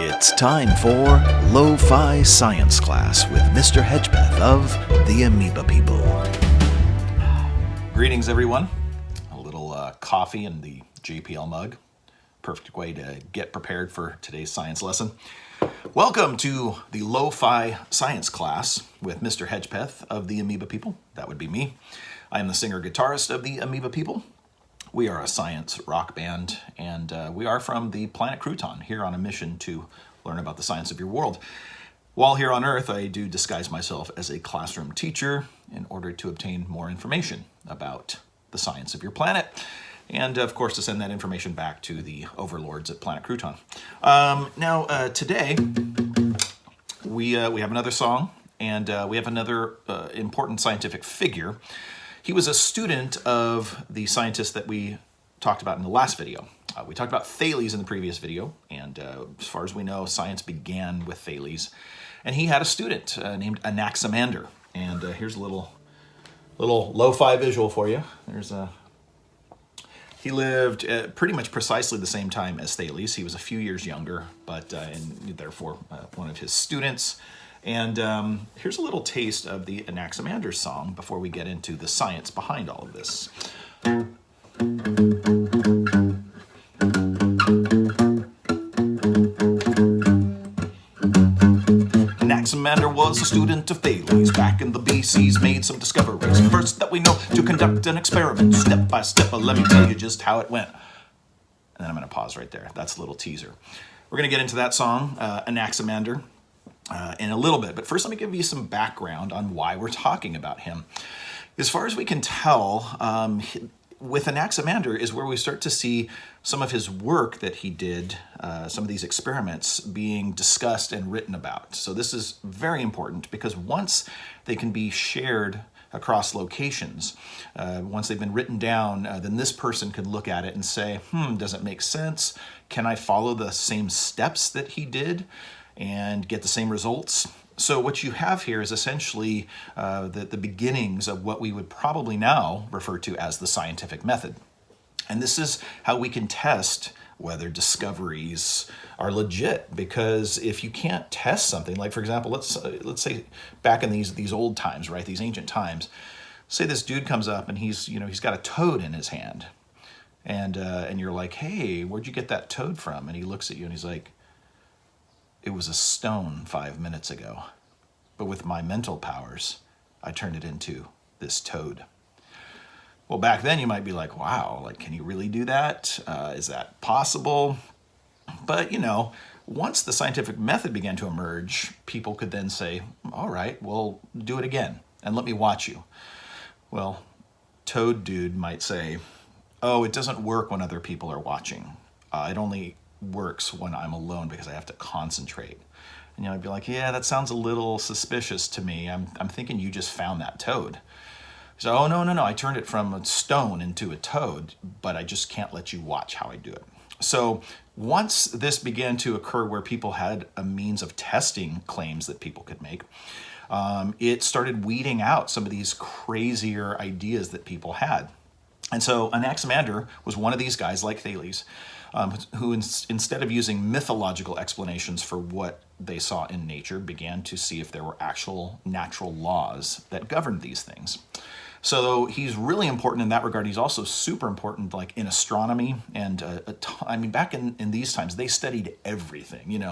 It's time for Lo-Fi Science Class with Mr. Hedgpeth of the Amoeba People. Greetings, everyone. A little coffee in the JPL mug. Perfect way to get prepared for today's science lesson. Welcome to the Lo-Fi Science Class with Mr. Hedgpeth of the Amoeba People. That would be me. I am the singer-guitarist of the Amoeba People. We are a science rock band, and we are from the planet Crouton, here on a mission to learn about the science of your world. While here on Earth, I do disguise myself as a classroom teacher in order to obtain more information about the science of your planet, and of course to send that information back to the overlords at planet Crouton. Today we have another song, and we have another important scientific figure. He was a student of the scientist that we talked about in the last video. We talked about Thales in the previous video, and as far as we know, science began with Thales. And he had a student named Anaximander. And here's a little lo-fi visual for you. He lived pretty much precisely the same time as Thales. He was a few years younger, but and therefore one of his students. And here's a little taste of the Anaximander song before we get into the science behind all of this. Anaximander was a student of Thales. Back in the BC's made some discoveries. First that we know to conduct an experiment. Step by step, but let me tell you just how it went. And then I'm going to pause right there. That's a little teaser. We're going to get into that song, Anaximander, in a little bit. But first, let me give you some background on why we're talking about him. As far as we can tell, with Anaximander is where we start to see some of his work that he did, some of these experiments being discussed and written about. So this is very important because once they can be shared across locations, once they've been written down, then this person could look at it and say, does it make sense? Can I follow the same steps that he did and get the same results? So what you have here is essentially the beginnings of what we would probably now refer to as the scientific method. And this is how we can test whether discoveries are legit, because if you can't test something, like for example, let's say back in these old times, right, these ancient times, say this dude comes up and he's got a toad in his hand, and you're like, hey, where'd you get that toad from? And he looks at you and he's like, it was a stone 5 minutes ago, but with my mental powers, I turned it into this toad. Well, back then you might be like, wow, like, can you really do that? Is that possible? But, once the scientific method began to emerge, people could then say, all right, well, do it again and let me watch you. Well, Toad Dude might say, oh, it doesn't work when other people are watching. It only works when I'm alone because I have to concentrate. And I'd be like, yeah, that sounds a little suspicious to me. I'm thinking you just found that toad. So, oh, no, I turned it from a stone into a toad, but I just can't let you watch how I do it. So once this began to occur where people had a means of testing claims that people could make, it started weeding out some of these crazier ideas that people had. And so Anaximander was one of these guys like Thales, who instead of using mythological explanations for what they saw in nature, began to see if there were actual natural laws that governed these things. So he's really important in that regard. He's also super important, like in astronomy, and back in these times, they studied everything.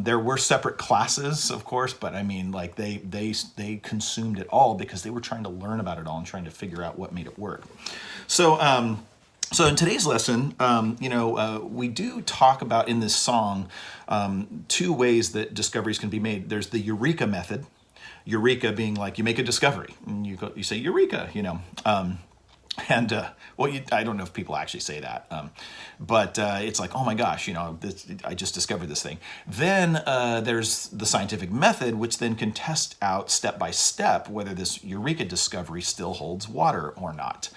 There were separate classes, of course, but they consumed it all because they were trying to learn about it all and trying to figure out what made it work. So in today's lesson, we do talk about in this song two ways that discoveries can be made. There's the Eureka method. Eureka being like you make a discovery and you say Eureka, I don't know if people actually say that, but it's like, oh my gosh, I just discovered this thing. Then there's the scientific method, which then can test out step by step whether this Eureka discovery still holds water or not.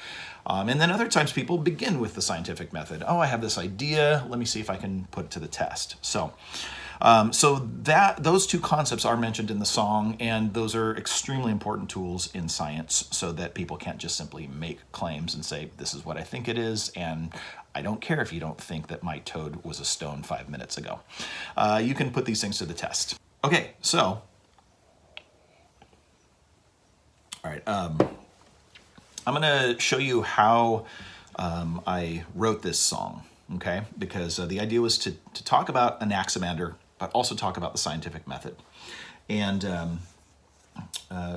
And then other times people begin with the scientific method. Oh, I have this idea. Let me see if I can put it to the test. So So those two concepts are mentioned in the song, and those are extremely important tools in science so that people can't just simply make claims and say, this is what I think it is, and I don't care if you don't think that my toad was a stone 5 minutes ago. You can put these things to the test. Okay, so, all right, I'm going to show you how I wrote this song, okay? Because the idea was to talk about Anaximander, but also talk about the scientific method. And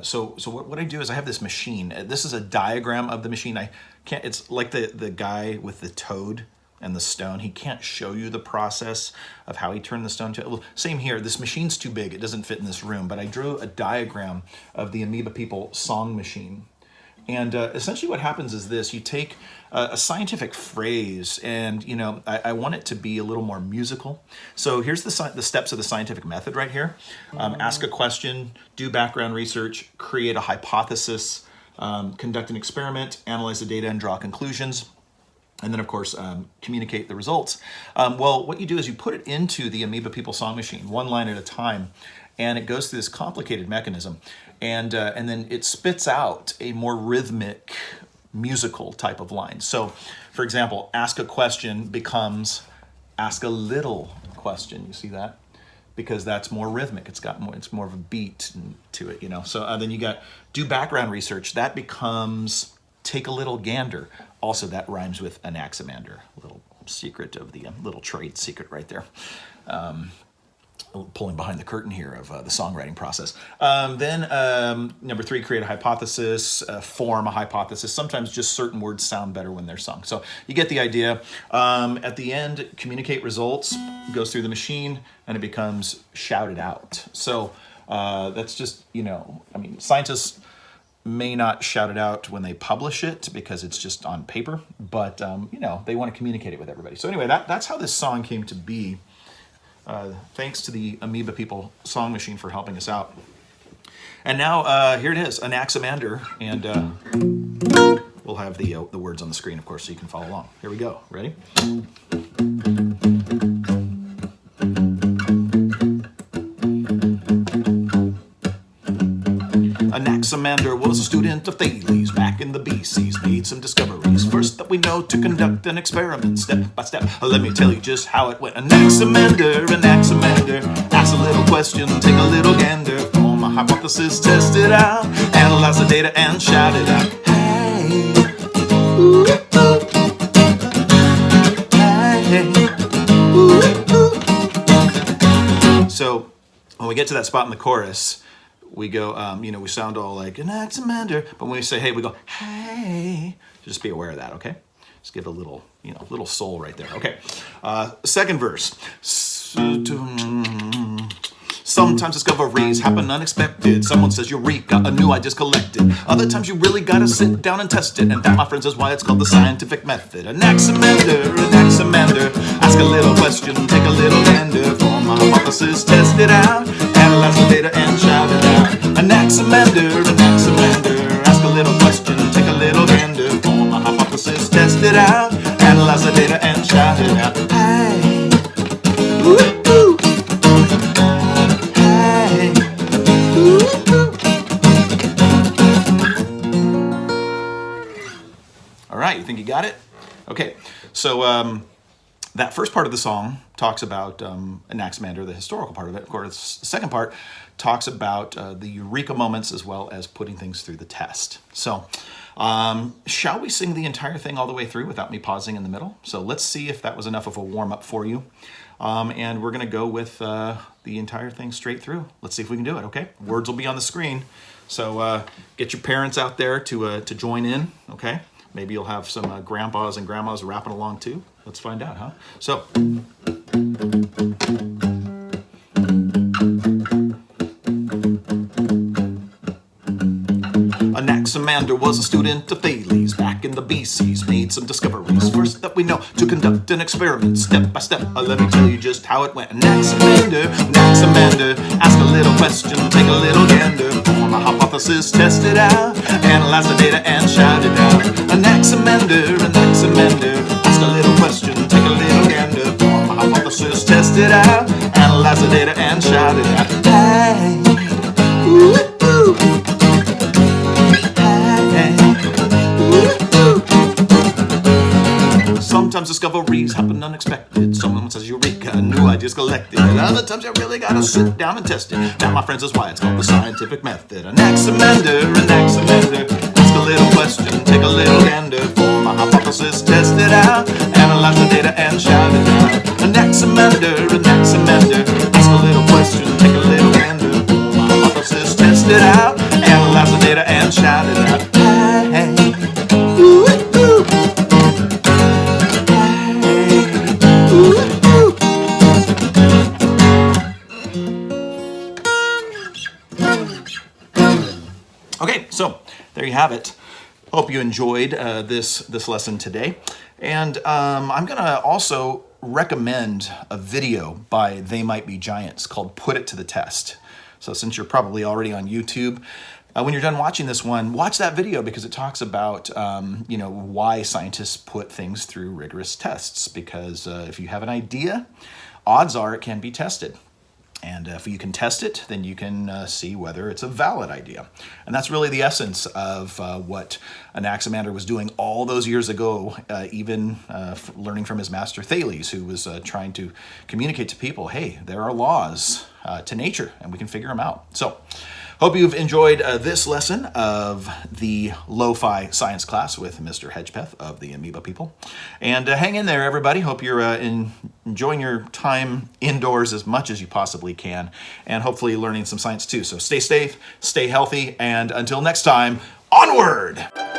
so what I do is I have this machine. This is a diagram of the machine. It's like the guy with the toad and the stone. He can't show you the process of how he turned the stone to, well, same here. This machine's too big. It doesn't fit in this room, but I drew a diagram of the Amoeba people song machine. And essentially what happens is this: you take a scientific phrase and, I want it to be a little more musical. So here's the steps of the scientific method right here. Ask a question, do background research, create a hypothesis, conduct an experiment, analyze the data and draw conclusions, and then, of course, communicate the results. Well, what you do is you put it into the Amoeba people song machine, one line at a time, and it goes through this complicated mechanism. And then it spits out a more rhythmic, musical type of line. So, for example, ask a question becomes ask a little question. You see that? Because that's more rhythmic. It's more of a beat to it, So then you got do background research. That becomes take a little gander. Also, that rhymes with Anaximander. A little secret of the little trade secret right there. Pulling behind the curtain here of the songwriting process. Then number 3, create a hypothesis, form a hypothesis. Sometimes just certain words sound better when they're sung. So you get the idea. At the end, communicate results, goes through the machine, and it becomes shouted out. So that's just, scientists may not shout it out when they publish it because it's just on paper, but, they want to communicate it with everybody. So anyway, that's how this song came to be. Thanks to the Amoeba people song machine for helping us out. And now here it is, Anaximander, and we'll have the words on the screen, of course, so you can follow along. Here we go. Ready? Anaximander was a student of Thales back in the BCs, made some discoveries. First that we know to conduct an experiment, step by step. Let me tell you just how it went. Anaximander, ask a little question, take a little gander, form a hypothesis, test it out, analyze the data and shout it out. Hey, ooh, ooh. Hey, ooh, ooh. So when we get to that spot in the chorus, we go, we sound all like Anaximander, but when we say hey, we go, hey. Just be aware of that, okay? Just give a little, little soul right there. Okay, second verse. Sometimes discoveries happen unexpected. Someone says, Eureka, a new idea's collected. Other times you really gotta sit down and test it. And that, my friends, is why it's called the scientific method. Anaximander, ask a little question, take a little gander, form a hypothesis, test it out, analyze the data and shout it out. Anaximander, ask a little question, take a little gander, form a hypothesis, test it out, analyze the data and shout it out. Hey, ooh, ooh. Hey, ooh, ooh. All right, you think you got it? Okay, so that first part of the song talks about Anaximander, the historical part of it. Of course, the second part talks about the eureka moments as well as putting things through the test. So shall we sing the entire thing all the way through without me pausing in the middle? So let's see if that was enough of a warm-up for you. And we're going to go with the entire thing straight through. Let's see if we can do it, okay? Words will be on the screen. So get your parents out there to join in, okay? Maybe you'll have some grandpas and grandmas rapping along too. Let's find out, huh? So. Anaximander was a student of Thales back in the BCs, made some discoveries. First that we know to conduct an experiment, step by step. Let me tell you just how it went. Anaximander, ask a little question, take a little gander, form a hypothesis, test it out, analyze the data and shout it out. Anaximander, ask a little question, take a little gander, form a hypothesis, test it out, analyze analyze the data and shout it out. Hey, ooh, ooh. Hey, ooh, ooh. Sometimes discoveries happen unexpected. Someone says eureka, new ideas collected. Other times you really gotta sit down and test it. That, my friends, is why it's called the scientific method. Anaximander, Anaximander. Ask a little question, take a little gander. For my hypothesis, test it out. Analyze the data and shout it out. Anaximander, Anaximander. Ask a little question, take a little gander. For my hypothesis, test it out. Analyze the data and shout it out. Hey, ooh, ooh. Okay, so there you have it. Hope you enjoyed this lesson today. And I'm going to also recommend a video by They Might Be Giants called Put It to the Test. So since you're probably already on YouTube, when you're done watching this one, watch that video because it talks about why scientists put things through rigorous tests. Because if you have an idea, odds are it can be tested. And if you can test it, then you can see whether it's a valid idea. And that's really the essence of what Anaximander was doing all those years ago, even learning from his master Thales, who was trying to communicate to people, hey, there are laws to nature, and we can figure them out. So, hope you've enjoyed this lesson of the Lo-Fi Science class with Mr. Hedgpeth of the Amoeba people. And hang in there, everybody. Hope you're enjoying your time indoors as much as you possibly can, and hopefully learning some science too. So stay safe, stay healthy, and until next time, onward!